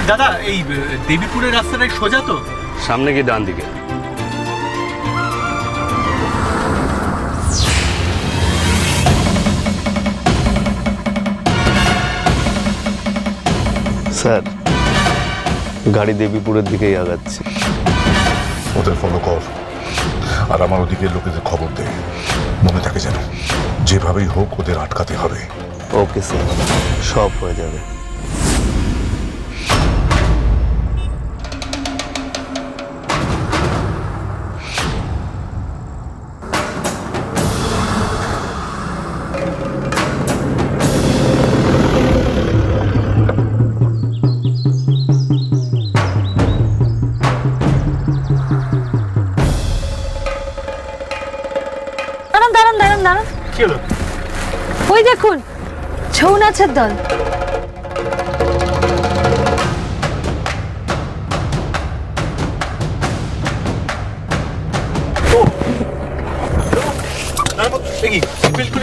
দাদা এই দেবীপুরের রাস্তাটাই সোজা তো? সামনে গিয়ে ডান দিকে। স্যার, গাড়ি দেবীপুরের দিকেই আগাচ্ছে। ওদের ফলো কর আর আমার ওদিকে লোকেদের খবর দে, মনে থাকে যেন যেভাবেই হোক ওদের আটকাতে হবে। ওকে স্যার, সব হয়ে যাবে। দাঁড়ান দাঁড়ান দাঁড়ান, কি হলো? ওই দেখুন ছৌ নাচের দল।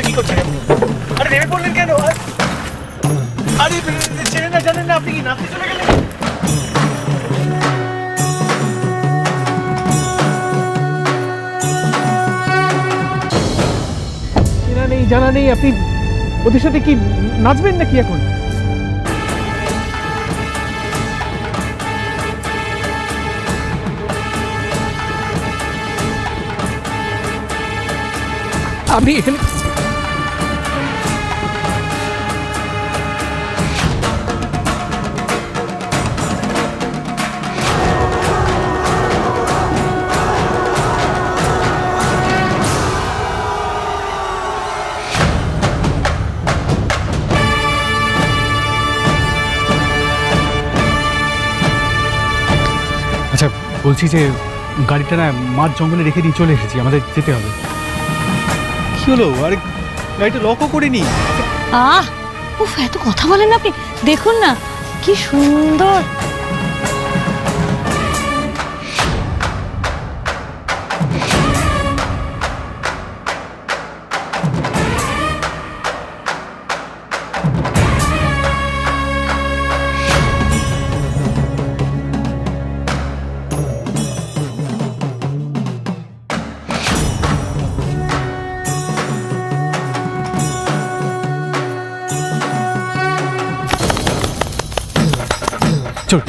কি করছেন? আরে নেমে পড়লেন কেন? আরে চেনেন না জানেন না আপনি কি নাচতে চলে গেলেন? নেই জানা নেই, আপনি ওদের সাথে কি নাচবেন নাকি এখন? আপনি এখানে বলছি যে গাড়িটা না মাঝ জঙ্গলে রেখে দিয়ে চলে এসেছি, আমাদের যেতে হবে। কি হলো? আরে গাড়িটা লকও করিনি। উফ, এত কথা বলেন আপনি। দেখুন না কি সুন্দর।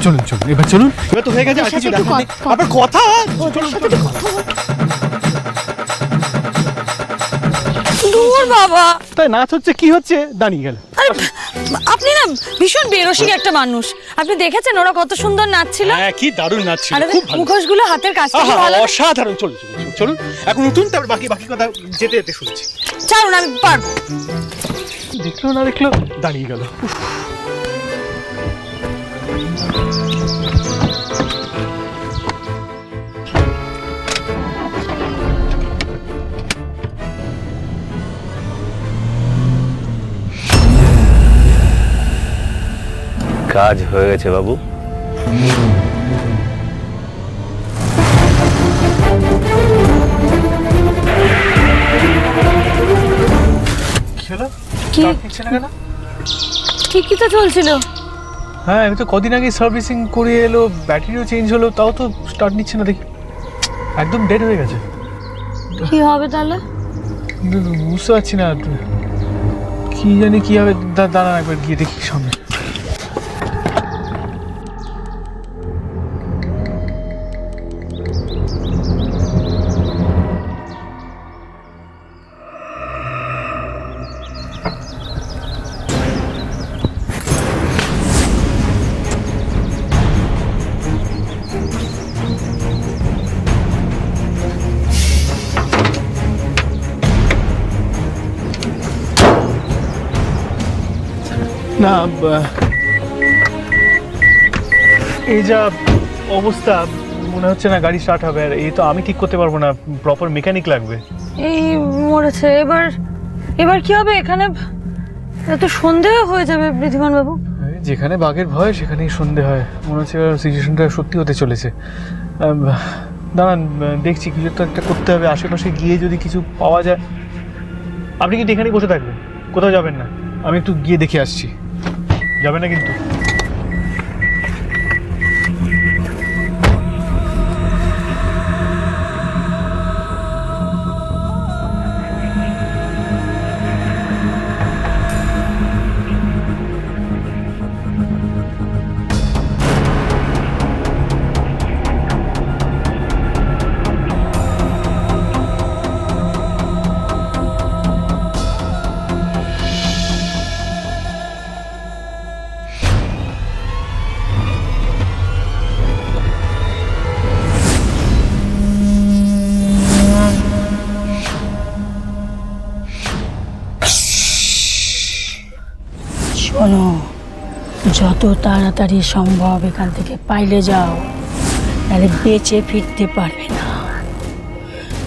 চলুন চলুন, এবার চলুন। এবার তো হয়ে গেছে, আর কিছু দেখার নেই। আবার কথা দূর বাবা, তাই নাচ হচ্ছে কি হচ্ছে দাঁড়িয়ে গেল। আপনি না ভীষণ বেরসিক একটা মানুষ। আপনি দেখেছেন ওরা কত সুন্দর নাচছিল? হ্যাঁ, কি দারুণ নাচছিল, খুব ভালো। মুখোশগুলো হাতের কাজ থেকে ভালো, অসাধারণ। চলুন চলুন চলুন, এখন উঠুন, তারপর বাকি কথা যেতে যেতে শুনছি। চলুন, আমি পারবো। দেখলো না দেখলো দাঁড়িয়ে গেল। কাজ হয়ে গেছে বাবু। ঠিকই তো চলছিল। হ্যাঁ, আমি তো কদিন আগে সার্ভিসিং করে এলো, ব্যাটারিও চেঞ্জ হলো, তাও তো স্টার্ট নিচ্ছে না। দেখি একদম ডেড হয়ে গেছে। কি হবে তাহলে? বুঝতে পারছি না, কি জানি কি হবে। দাঁড়ান একবার গিয়ে দেখি সামনে। না, এই যা অবস্থা, মনে হচ্ছে না গাড়ি স্টার্ট হবে। আর এই তো আমি ঠিক করতে পারবো না, প্রপার মেকানিক লাগবে। এই মরেছে। এবার কি হবে? এখানে এত সন্দেহ হয়ে যাবে বৃদ্ধিমান বাবু। যেখানে বাঘের ভয় সেখানেই সন্ধে হয়। মনে হচ্ছে সিচুয়েশনটা সত্যি হতে চলেছে। দাঁড়ান, দেখছি কিছু তো একটা করতে হবে। আশেপাশে গিয়ে যদি কিছু পাওয়া যায়। আপনি কিন্তু এখানেই বসে থাকবেন, কোথাও যাবেন না। আমি একটু গিয়ে দেখে আসছি। যাবে না কিন্তু। যত তাড়াতাড়ি সম্ভব এখান থেকে পাইলে যাও, তাহলে বেঁচে ফিরতে পারবে না,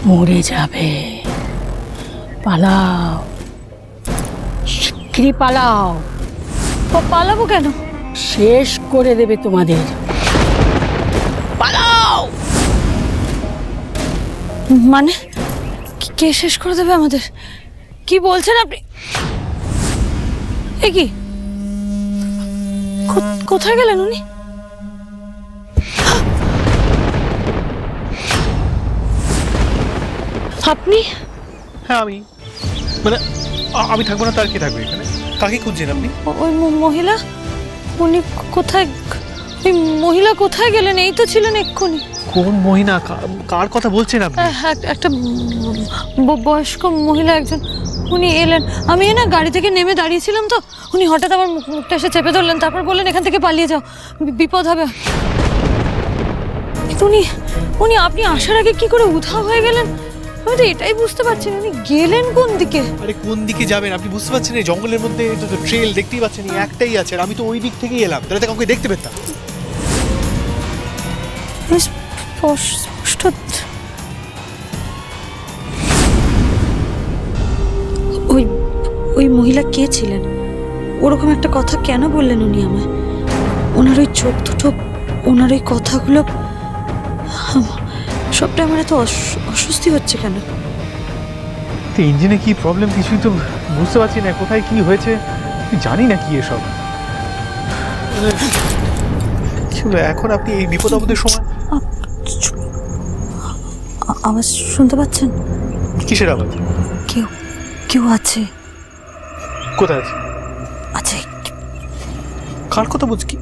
মরে যাবে। পালাও, শিগগিরই পালাও, পালাবো কেন? শেষ করে দেবে তোমাদের। পালাও! মানে কে শেষ করে দেবে আমাদের? কি বলছেন আপনি? এ কি, কোথায় গেলেন উনি? আপনি? হ্যাঁ আমি, মানে আমি থাকবো না তার কে থাকবে এখানে? কাকে খুঁজছেন আপনি? ওই মহিলা, উনি কোথায়? ওই মহিলা কোথায় গেলেন? এই তো ছিলেন এক্ষুনি। কোন মহিলা? কার কথা বলছেন আপনি? একটা বয়স্ক মহিলা একজন, উনি এলেন। আমি না গাড়ি থেকে নেমে দাঁড়িয়েছিলাম, তো উনি হঠাৎ আমার মুখটা এসে চেপে ধরলেন, তারপর বললেন এখান থেকে পালিয়ে যাও, বিপদ হবে। কিন্তু উনি আপনি আসার আগে কি করে উধাও হয়ে গেলেন? আমি তো এটাই বুঝতে পারছি না, উনি গেলেন কোন দিকে? আরে কোন দিকে যাবেন আপনি বুঝতে পারছেন? এই জঙ্গলের মধ্যে তো ট্রেল দেখতেই পাচ্ছেন, একটাই আছে, আর আমি তো ওই দিক থেকেই এলাম, তাহলে তো কাউকে দেখতে পেতাম। স্পষ্ট। ওই মহিলা কে ছিলেন? ওরকম একটা কথা কেন বললেন উনি আমায়? ওনার ওই চোখ দুটো, ওনার ওই কথাগুলো, সবটা আমার এত অস্বস্তি হচ্ছে কেন? তো ইঞ্জিনে কি প্রবলেম কিছুই তো বুঝতে পারছি না, কোথায় কি হয়েছে জানি না কি এসব। এখন আপনি এই বিপদ আপদের সময় আওয়াজ শুনতে পাচ্ছেন? কিসের আওয়াজ? কেউ আছে। কোথায় আছে? আছে। কার কথা বলছি? কি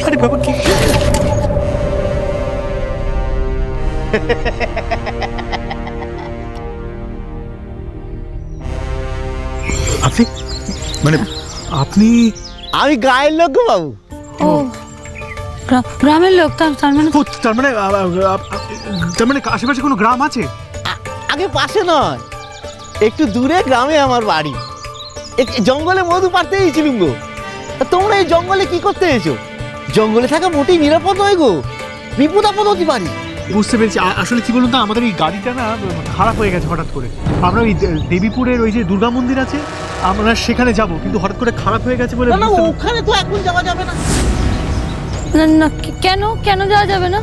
আরে বাবা, কি আপনি, মানে আপনি? আমি গায়ের লোক গো বাবু। ও গ্রামের লোক? তার মানে তার মানে আশেপাশে কোনো গ্রাম আছে? আগে পাশে নয়, একটু দূরে গ্রামে আমার বাড়ি। জঙ্গলে মধু পাড়তে গেছিলুম গো। তা তোমরা এই জঙ্গলে কি করতে এসো? জঙ্গলে থাকা মোটেই নিরাপদ নয় গো, বিপদ আপদ হতে পারি। বুঝতে পেরেছি। আসলে কি বলুন তো, আমাদের এই গাড়িটা না খারাপ হয়ে গেছে হঠাৎ করে। আমরা ওই দেবীপুরের ওই যে দুর্গা মন্দির আছে, আমরা সেখানে যাব, কিন্তু হঠাৎ করে খারাপ হয়ে গেছে বলে। না ওখানে তো এখন যাওয়া যাবে না। না কেন যাওয়া যাবে না?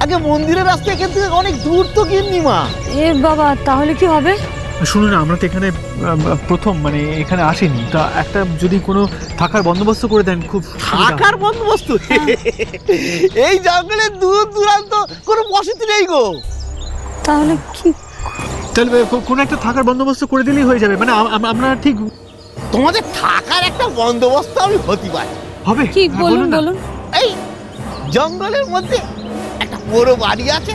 আগে মন্দিরের রাস্তা এখান থেকে অনেক দূর তো গিন্নিমা। এ বাবা, তাহলে কি হবে? শুনুন না, আমরা তো এখানে প্রথম, মানে এখানে আসেনি, তা একটা যদি কোনো থাকার বন্দোবস্ত করে দেন খুব। থাকার বন্দোবস্ত? এই জঙ্গলের দূর দূরান্ত কোনো বসতি নেই গো। তাহলে কি? তাহলে কোনো একটা থাকার বন্দোবস্ত করে দিলেই হয়ে যাবে। মানে আমরা ঠিক তোমাদের থাকার একটা বন্দোবস্ত আমি হতে পারি। হবে? কি বলুন। এই জঙ্গলের মধ্যে একটা বড় বাড়ি আছে,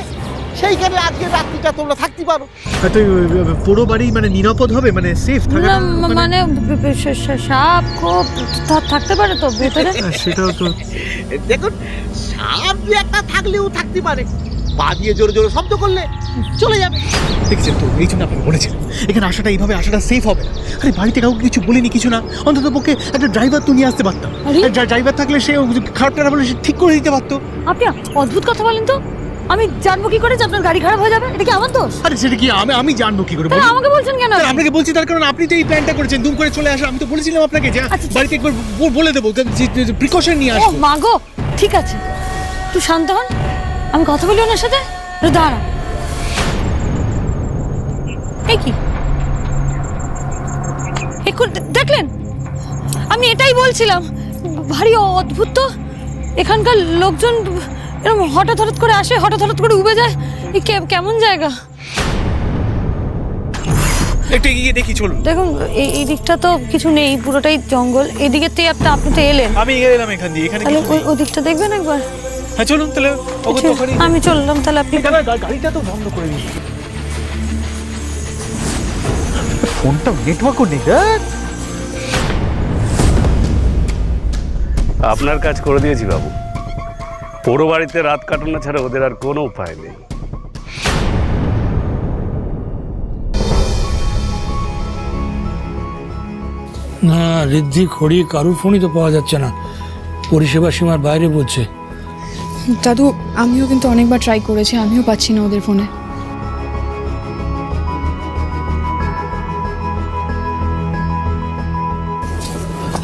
সেইখানে আজকে রাত্রিটা তোমরা থাকতে পারো। হয়তো পুরো বাড়ি মানে নিরাপদ হবে, মানে সেফ থাকবে না মানে সাপ খোপ থাকতে পারে তো ভেতরে? সেটাও তো দেখুন, সাপ দু একটা থাকলেও থাকতে পারে, পা দিয়ে জোরে জোরে শব্দ করলে চলে যাবে। দেখছেন তো, এই জন্য আপনাকে বলেছেন এখানে আসাটা, এইভাবে আসাটা সেফ হবে না। আরে বাড়িতে কাউকে কিছু বলিনি, কিছু না, অন্তত পক্ষে একটা ড্রাইভার তো নিয়ে আসতে পারতাম। ড্রাইভার থাকলে সে খারাপ টারা বলে সে ঠিক করে দিতে পারতো। আপনি অদ্ভুত কথা বলেন তো। আমি জানবো কি করে যে আপনার গাড়ি খারাপ হয়ে যাবে? এটা কি আমার দোষ? আরে সেটা কি আমি জানবো কি করে? তাহলে আমাকে বলছেন কেন? আপনাকে বলছি তার কারণ আপনি তো এই প্ল্যানটা করেছেন, দুম করে চলে আসা। আমি তো বলেছিলাম আপনাকে যে বাড়িতে একবার বলে দেবো, প্রিকশন নিয়ে ও আসবো। মাগো, ঠিক আছে, একটু শান্ত হন, আমি কথা বলি ওনার সাথে। দাঁড়া, এই কি দেখলেন? আমি এটাই বলছিলাম, ভারী অদ্ভুত তো। এখানকার লোকজন এরকম হঠাৎ করে আসে, হঠাৎ করে উবে যায়। কেমন জায়গা? একটু এগিয়ে দেখি, চলুন। দেখুন, এই দিকটা তো কিছু নেই, পুরোটাই জঙ্গল। এদিকে আপনি তো এলেন, আমি এলাম এখান দিয়ে, এখানে তাহলে ওই দিকটা দেখবেন একবার। হ্যাঁ চলুন তাহলে। আমি চললাম, তাহলে আপনি গাড়িটা তো বন্ধ করে দিন। ফোনটা নেটওয়ার্কও নেই। আপনার কাজ করে দিয়েছি বাবু। পোড়ো বাড়িতে রাত কাটানো ছাড়া ওদের আর কোনো উপায় নেই। না, ঋদ্ধি খড়ি কারুর ফোনই তো পাওয়া যাচ্ছে না, পরিষেবা সীমার বাইরে বলছে। দাদু, আমিও কিন্তু অনেকবার ট্রাই করেছি, আমিও পাচ্ছি না ওদের ফোনে।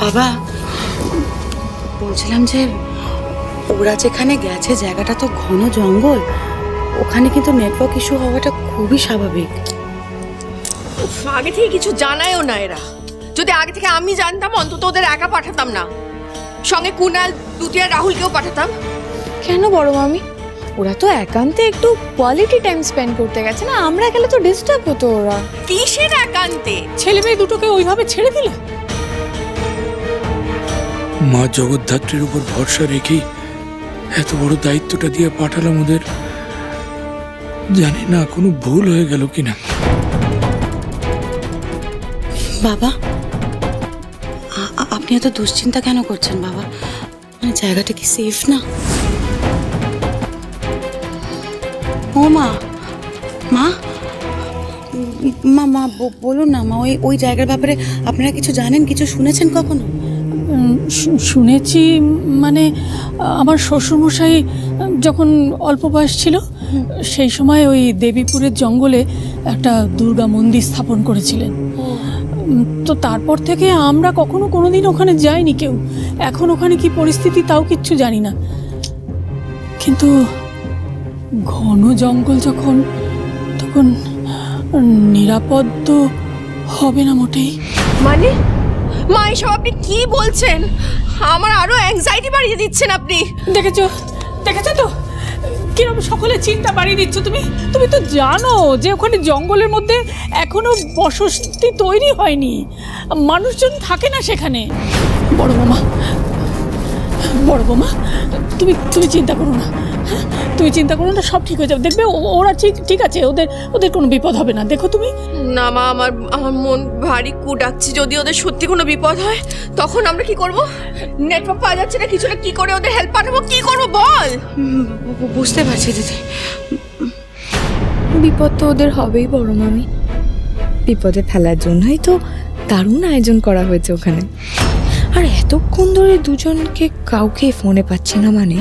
বাবা, বলছিলাম যে ওরা যেখানে গেছে জায়গাটা তো ঘন জঙ্গল, ওখানে কিন্তু নেটওয়ার্ক ইস্যু হওয়াটা খুবই স্বাভাবিক। আগে থেকে কিছু জানায়ও না এরা। যদি আগে থেকে আমি জানতাম অন্তত ওদের একা পাঠাতাম না, সঙ্গে কুনাল, দুটিয়া, রাহুলকেও পাঠাতাম। কেন বড় মামি? ওরা তো একান্তে একটু কোয়ালিটি টাইম স্পেন্ড করতে গেছে না, আমরা গেলে তো ডিস্টার্ব হতো। ওরা কিসের একান্তে? ছেলে মেয়ে দুটোকে ওইভাবে ছেড়ে দিলে? মা জগদ্ধাত্রীর উপর ভরসা রেখেই এত বড় দায়িত্বটা দিয়ে পাঠালাম ওদের। জানি না কোনো ভুল হয়ে গেল কিনা। বাবা, আপনি এত দুশ্চিন্তা কেন করছেন বাবা? মানে জায়গাটা কি সেফ না? ও মা, মা মা মা বলুন না মা, ওই জায়গার ব্যাপারে আপনারা কিছু জানেন, কিছু শুনেছেন কখনো? শুনেছি মানে আমার শ্বশুরমশাই যখন অল্প বয়স ছিল সেই সময় ওই দেবীপুরের জঙ্গলে একটা দুর্গা মন্দির স্থাপন করেছিলেন। তো তারপর থেকে আমরা কখনো কোনোদিন ওখানে যাইনি কেউ। এখন ওখানে কি পরিস্থিতি তাও কিচ্ছু জানি না। কিন্তু ঘন জঙ্গল যখন, তখন নিরাপদ তো হবে না মোটেই। মানে মা, এসব আপনি কি বলছেন? আমার আরো অ্যাংজাইটি বাড়িয়ে দিচ্ছেন আপনি। দেখেছো তো কিরকম সকলে চিন্তা বাড়িয়ে দিচ্ছ তুমি। তুমি তো জানো যে ওখানে জঙ্গলের মধ্যে এখনো বসতি তৈরি হয়নি, মানুষজন থাকে না সেখানে। বড় বৌমা, তুমি চিন্তা করো না, তুমি চিন্তা করো না, সব ঠিক হয়ে যাবে। দেখবে ওরা ঠিক আছে, ওদের কোনো বিপদ হবে না। দেখো তুমি। না মা, আমার মন ভারী ডাকছে। যদি ওদের সত্যি কোনো বিপদ হয় তখন আমরা কি করব? নেটওয়ার্ক পাওয়া যাচ্ছে না, কিছু না, কি করে ওদের হেল্প পাঠাবো? কি করবো বল? বুঝতে পারছি দিদি। বিপদ তো ওদের হবেই বড় মামি। বিপদে ফেলার জন্যই তো দারুণ আয়োজন করা হয়েছে ওখানে। আর এতক্ষণ ধরে দুজনকে কাউকে ফোনে পাচ্ছি না, মানে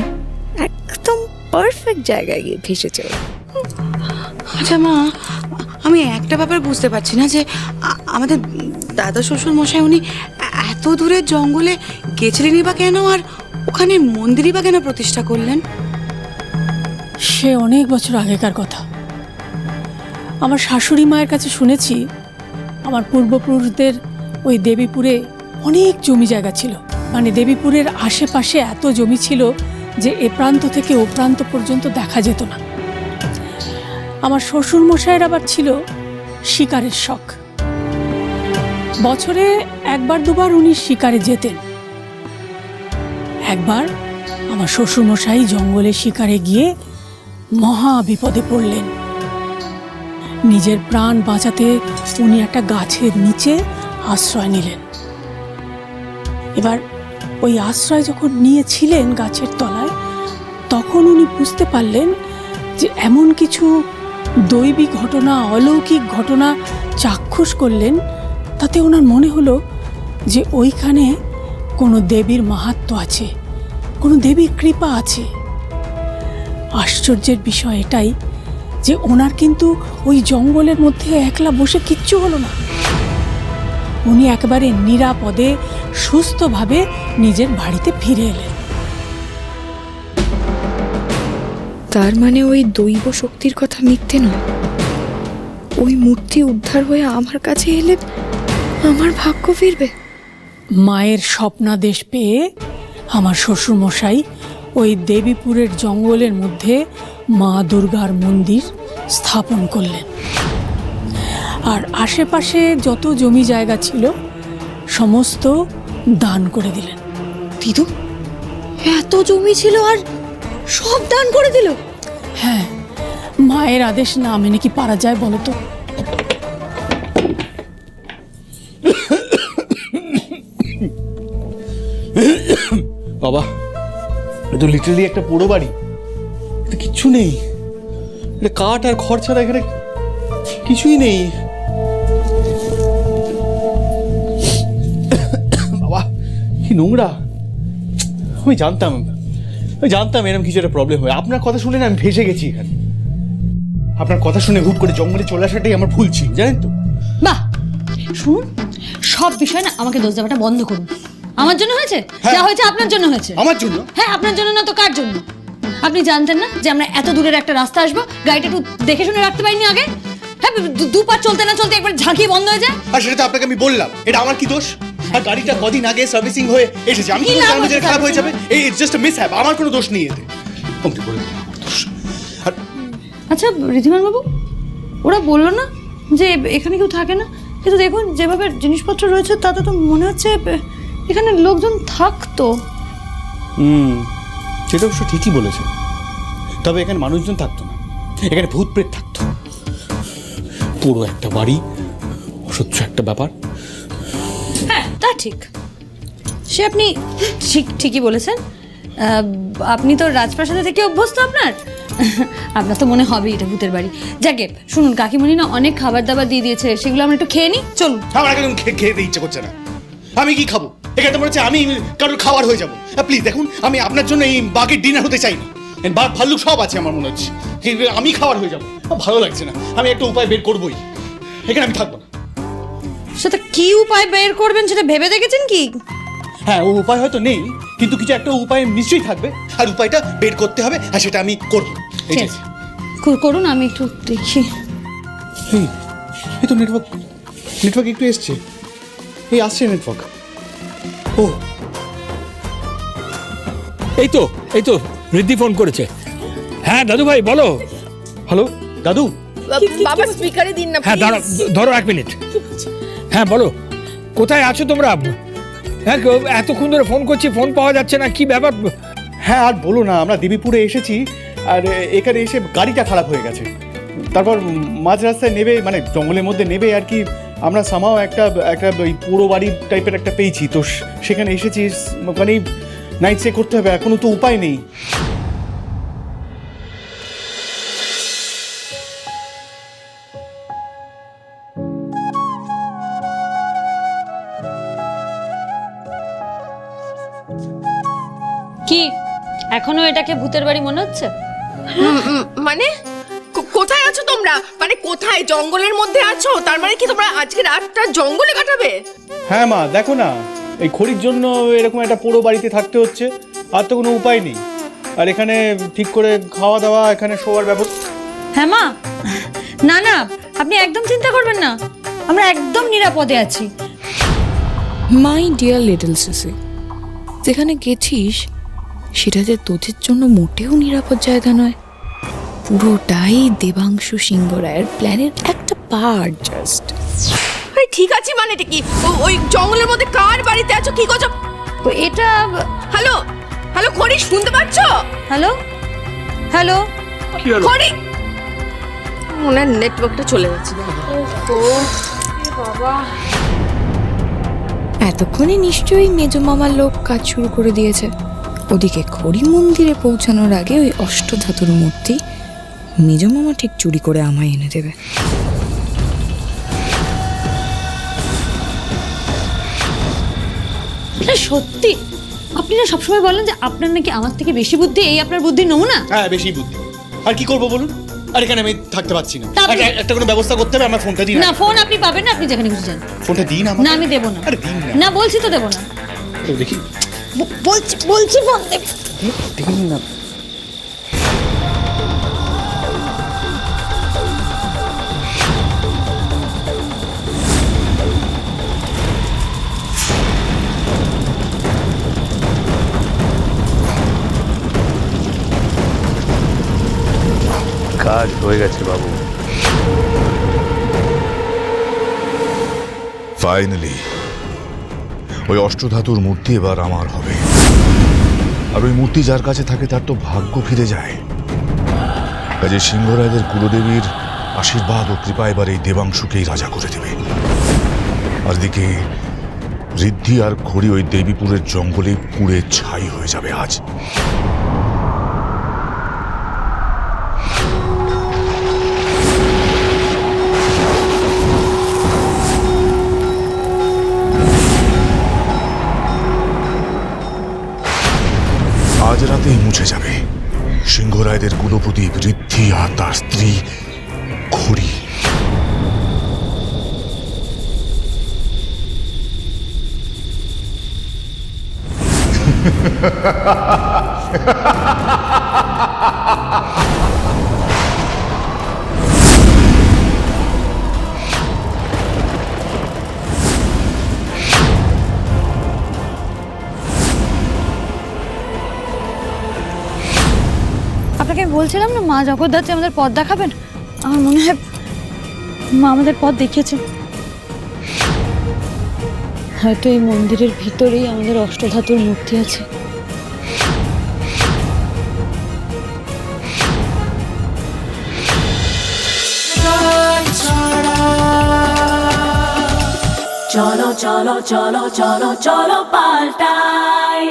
একদম পারফেক্ট জায়গায় গিয়ে ভেসেছে ওরা। আচ্ছা মা, আমি একটা ব্যাপার বুঝতে পারছি না যে আমাদের দাদা শ্বশুর মশাই উনি এত দূরের জঙ্গলে গেছিলেনই বা কেন, আর ওখানে মন্দিরই বা কেন প্রতিষ্ঠা করলেন? সে অনেক বছর আগেকার কথা। আমার শাশুড়ি মায়ের কাছে শুনেছি আমার পূর্বপুরুষদের ওই দেবীপুরে অনেক জমি জায়গা ছিল। মানে দেবীপুরের আশেপাশে এত জমি ছিল যে এ প্রান্ত থেকে ও প্রান্ত পর্যন্ত দেখা যেত না। আমার শ্বশুর মশাইয়ের আবার ছিল শিকারের শখ। বছরে একবার দুবার উনি শিকারে যেতেন। একবার আমার শ্বশুর মশাই জঙ্গলে শিকারে গিয়ে মহা বিপদে পড়লেন। নিজের প্রাণ বাঁচাতে উনি একটা গাছের নিচে আশ্রয় নিলেন। এবার ওই আশ্রয় যখন নিয়েছিলেন গাছের তলায়, তখন উনি বুঝতে পারলেন যে এমন কিছু দৈবিক ঘটনা, অলৌকিক ঘটনা চাক্ষুষ করলেন, তাতে ওনার মনে হলো যে ওইখানে কোনো দেবীর মাহাত্ম্য আছে, কোনো দেবীর কৃপা আছে। আশ্চর্যের বিষয় এটাই যে ওনার কিন্তু ওই জঙ্গলের মধ্যে একলা বসে কিচ্ছু হলো না। উনি একেবারে নিরাপদে সুস্থভাবে নিজের বাড়িতে ফিরে এলেন। তার মানে ওই দৈব শক্তির কথা মিথ্যে নয়। ওই মূর্তি উদ্ধার হয়ে আমার কাছে এলে আমার ভাগ্য ফিরবে। মায়ের স্বপ্নাদেশ পেয়ে আমার শ্বশুরমশাই ওই দেবীপুরের জঙ্গলের মধ্যে মা দুর্গার মন্দির স্থাপন করলেন। আর আশেপাশে যত জমি জায়গা ছিল সমস্ত দান করে দিলেন। দিদু, এত জমি ছিল আর সব দান করে দিল? হ্যাঁ, মায়ের আদেশ না মেনে কি পারা যায় বলো তো? বাবা, এটা তো লিটারালি একটা পোড়ো বাড়ি, এটা কিচ্ছু নেই। এটা কাঠ আর খড় ছাড়া এখানে কিছুই নেই। নোংরা। আমি জানতাম এরকম কিছু একটা প্রবলেম হয়। আপনার কথা শুনে না আমি ভেসে গেছি এখানে। আপনার কথা শুনে হুট করে জঙ্গলে চলে আসাটাই আমার ভুল ছিল, জানেন তো। বাহ, শুনুন, সব বিষয় না আমাকে দোষ দেওয়াটা বন্ধ করুন। আমার জন্য হয়েছে, যা হয়েছে আপনার জন্য হয়েছে। আমার জন্য? হ্যাঁ, আপনার জন্য না তো কার জন্য? আপনি জানতেন না যে আমরা এত দূরের একটা রাস্তা আসবো, গাড়িটা একটু দেখে শুনে রাখতে পারিনি আগে? হ্যাঁ, দুপা চলতে না চলতে একবার ঝাঁকিয়ে বন্ধ হয়ে যায়। আর সেটা তো আপনাকে আমি বললাম, এটা আমার কি দোষ? আর গাড়িটা কদিন আগে সার্ভিসিং হয়ে এসেছে, আমি কি জানবো যে খারাপ হয়ে যাবে? এই ইটস জাস্ট আ মিসহ্যাপ, আমার কোনো দোষ নেই এতে। কমতে বলে দিলাম আমার দোষ। আচ্ছা ঋদ্ধিমান বাবু, ওরা বললো না যে এখানে কেউ থাকে না? কিন্তু দেখুন যেভাবে জিনিসপত্র রয়েছে তাতে তো মনে হচ্ছে এখানে লোকজন থাকতো। সেটা অবশ্য ঠিকই বলেছে, তবে এখানে মানুষজন থাকতো না, এখানে ভূত প্রেত থাকতো। পুরো একটা বাড়ি, অসহ্য একটা ব্যাপার। হ্যাঁ, তা ঠিক, সে আপনি ঠিকই বলেছেন। আপনি তো রাজপ্রাসাদে থেকে অভ্যস্ত, আপনার তো মনে হবে এটা ভূতের বাড়ি। যাকে শুনুন, কাকিমণি না অনেক খাবার দাবার দিয়ে দিয়েছে, সেগুলো আমরা একটু খেয়ে নিই, চলুন। আমার একদম খেতে ইচ্ছে করছে না। আমি কি খাবো? এখানে মনে হচ্ছে আমি কারোর খাবার হয়ে যাবো। প্লিজ দেখুন, আমি আপনার জন্য এই বাঘের ডিনার হতে চাই না। বাঘ ভাল্লুক সব আছে আমার মনে হচ্ছে, আমি খাবার হয়ে যাবো। ভালো লাগছে না, আমি একটা উপায় বের করবোই, এখানে আমি থাকবো না। সেটা কি উপায় বের করবেন সেটা ভেবে দেখেছেন কি? হ্যাঁ, ও উপায় হয়তো নেই, কিন্তু কিছু একটা উপায় নিশ্চয়ই থাকবে, আর উপায়টা বের করতে হবে, আর সেটা আমি করবো। করুন, আমি একটু দেখি। এই তো নেটওয়ার্ক একটু এসছে, এই আসছে নেটওয়ার্ক। ও এই তো ঋদ্ধি ফোন করেছে। হ্যাঁ দাদু ভাই বলো। হ্যালো দাদু। বাবা স্পিকারে দিন না। হ্যাঁ ধরো 1 মিনিট। হ্যাঁ বলো, কোথায় আছো তোমরা? হ্যাঁ, এতক্ষণ ধরে ফোন করছি, ফোন পাওয়া যাচ্ছে না, কি ব্যাপার? হ্যাঁ আর বলো না, আমরা দেবীপুরে এসেছি, আর এখানে এসে গাড়িটা খারাপ হয়ে গেছে। তারপর মাঝ রাস্তায় নেবে, মানে জঙ্গলের মধ্যে নেবে আর কি, আমরা সামাও একটা ওই পুরো বাড়ি টাইপের একটা পেয়েছি, তো সেখানে এসেছি। ওখানেই নাইট স্টে করতে হবে, এখনো তো উপায় নেই। কি এখনো এটাকে ভূতের বাড়ি মনে হচ্ছে? মানে কোথায় আছো তোমরা? মানে কোথায়? জঙ্গলের মধ্যে আছো? তার মানে কি তোমরা আজকে রাতটা জঙ্গলে কাটাবে? হ্যাঁ মা, দেখো না, এই খড়ির জন্য এরকম একটা পুরো বাড়িতে থাকতে হচ্ছে, আর তো কোনো উপায় নেই। আর এখানে ঠিক করে খাওয়া দাওয়া, এখানে শোয়ার ব্যবস্থা। হ্যাঁ মা, না আপনি একদম চিন্তা করবেন না, আমরা একদম নিরাপদে আছি। মাই ডিয়ার লিটল সিসি, যেখানে গেছিস সেটা যে তোদের জন্য মোটেও নিরাপদ জায়গা নয়। পুরোটাই দেবাংশু সিংহ রায়ের প্ল্যানের একটা পার্ট জাস্ট। ঠিক আছে, মানে এটা কি? ওই জঙ্গলের মধ্যে কার বাড়িতে আছো? কি করছো? এটা হ্যালো হ্যালো খড়ি, শুনতে পাচ্ছ? হ্যালো খড়ি, ওনার নেটওয়ার্কটা চলে যাচ্ছে। বাবা, এতক্ষণে নিশ্চয়ই মেজো মামার লোক কাজ শুরু করে দিয়েছে। ওদিকে খড়ি মন্দিরে পৌঁছানোর আগে ওই অষ্টধাতুর মূর্তি মেজো মামা ঠিক চুরি করে আমায় এনে দেবে। সত্যি আপনি না সবসময় বলেন যে আপনার নাকি আমার থেকে বেশি বুদ্ধি, এই আপনার বুদ্ধির নমুনা? হ্যাঁ, বেশি বুদ্ধি। আর কি করবো বলুন? আর এখানে আমি থাকতে পারছি না, একটা কোনো ব্যবস্থা করতে হবে। আমার ফোনটা দিন। না, ফোন আপনি পাবেন না, আপনি যেখানে খুশি যান। ফোনটা দিন আমার। না, আমি দেবো না। আরে দিন না। না বলছি তো দেবো না। দেখি, বলছি ফোন দেবে। দিন না। কাজ হয়ে গেছে বাবু। ফাইনালি ওই অষ্টধাতুর মূর্তি এবার আমার হবে। আর ওই মূর্তি যার কাছে থাকে তার তো ভাগ্য ফিরে যায়। কাজে সিংহরায়দের কুলদেবীর আশীর্বাদ ও কৃপা এবার এই দেবাংশুকেই রাজা করে দেবে। আর দিকে ঋদ্ধি আর খড়ি ওই দেবীপুরের জঙ্গলে পুড়ে ছাই হয়ে যাবে আজ। আজ রাতেই মুছে যাবে সিংহরায়দের কুলপতি ঋদ্ধি আর তার স্ত্রী ঘড়ি। আপনাকে আমি বলছিলাম না মা জগদ্ধাত্রী আমাদের পথ দেখাবেন, আমার মনে হয় মা আমাদের পথ দেখিয়েছেন। হয়তো এই মন্দিরের ভিতরেই আমাদের অষ্টধাতুর মূর্তি আছে। চলো চলো চলো চলো চলো পাল্টাই।